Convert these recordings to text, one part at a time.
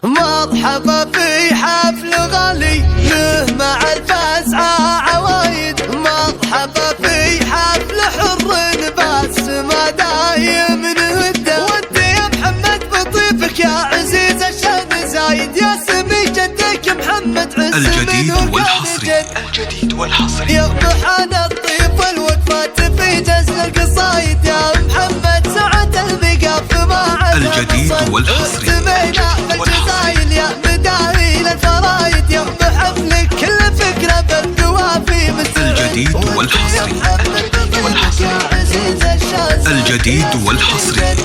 مرحبا في حفل غالي له مع الفزعة عوايد. مرحبا في حفل حر بس ما دايم نهده. ودي يا محمد بطيفك يا عزيز الشان زايد. يا سمي جدك محمد عز الجديد والحصري. الجديد والحصري. يا محان الطيف الوقفات في جزل القصايد. يا محمد سعد المقاف مع الجديد والحصري. يا مداهيل الفرايد. يا حفلك كل فكرة بالدوافي مثل الجديد والحصري. الجديد والحصري. الجديد والحصري.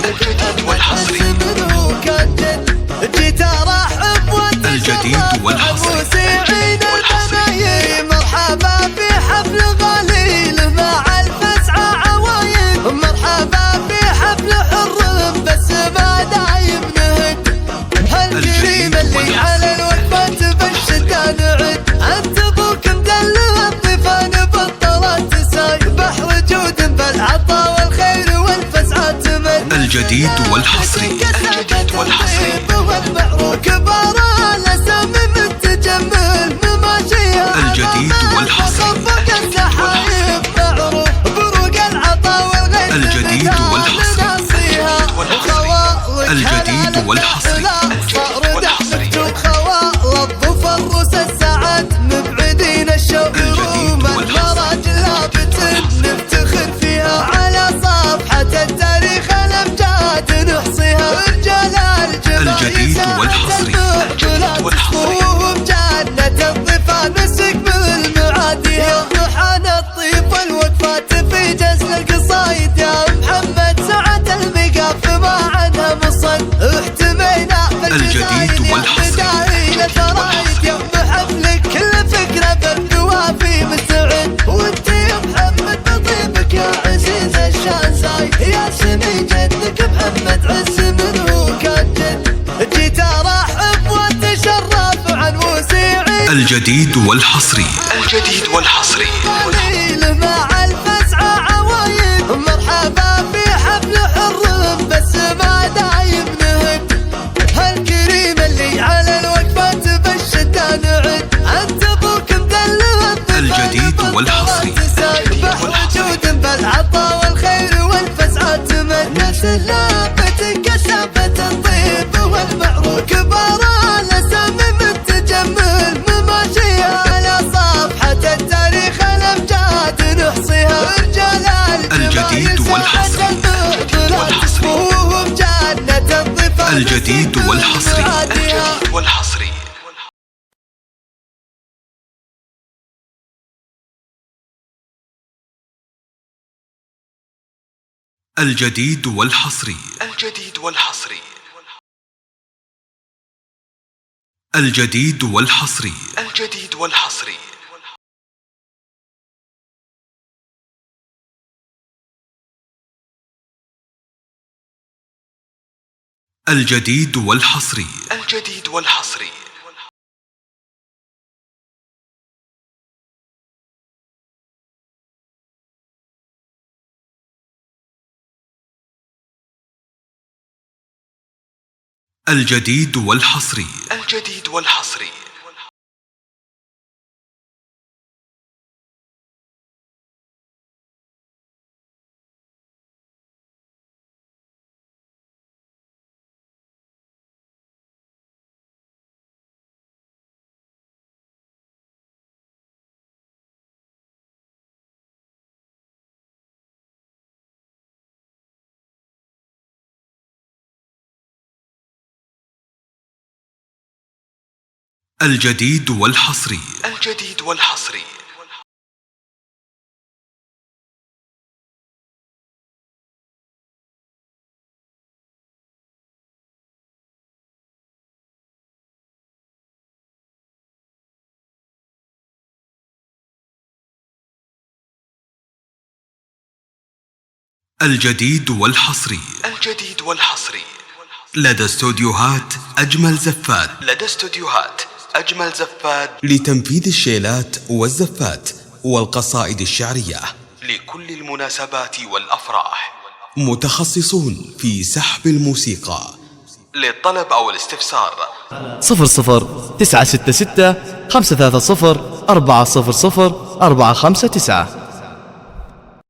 جيت ارحب الجديد والحصري. مرحبا في حفل غالي له مع الفزعة عوايد. مرحبا في حفل حر بس ما دايم نهد. هالكريم اللي على الوقفات بالشدة نعد. انت ابوك مدلل الضيفان بالطلات سايب. بحر جود بالعطا والخير والفزعة تمد. الجديد والحصري. الجديد والحصري. والمعروك بارا الاسامي متجمل مماشيها. الجديد والحصري. خفق السحايب معروف بروق العطا والغير. الجديد والحصري. الجديد والحصري. صار دحمك خوال الظفر روس الساعات مبعدين الشوق روم المراج لابت نفتخر فيها. على صفحة التاريخ الامجاد نحصيها. رجال الجديد والحصري. الجديد والحصري. وبجنة الضيفان نستقبل معاديها. محان الطيف الوقفات في جزل القصايد. يا محمد سعد المقاف ما عنها مصد. احتمينا الجديد والحصري. يا محفلك كل فكرة بالدوافي مستعد. وانت يا محمد بطيبك يا عزيز الشان زايد. يا سمي جدك محمد عز منه كان جد. جيت ارحب واتشرف عن وسيعي. الجديد والحصري. الجديد والحصري. مع الفزعة عوايد. مرحبا في حفل حر بس ما دايم نهد. هالكريم اللي على الوقفات بالشدة نعد. انت ابوك مدلل الجديد والحصري. بحر جود بالعطا والخير والفزعة تمد. ناس لابت كسبت الطيب والمعروك بارا الاسامي متجمل مماشيها. على صفحة التاريخ الامجاد نحصيها. رجال الجديد والحصري. الجديد والحصري. الجديد والحصري. الجديد والحصري. الجديد والحصري. الجديد والحصري. الجديد والحصري. الجديد والحصري. الجديد والحصري. الجديد والحصري. الجديد والحصري. الجديد والحصري. الجديد والحصري. الجديد والحصري. الجديد والحصري. الجديد والحصري. لدى استوديوهات أجمل زفات. لدى استوديوهات أجمل زفات لتنفيذ الشيلات والزفات والقصائد الشعرية لكل المناسبات والأفراح. متخصصون في سحب الموسيقى للطلب أو الاستفسار 00 966 530 400 459.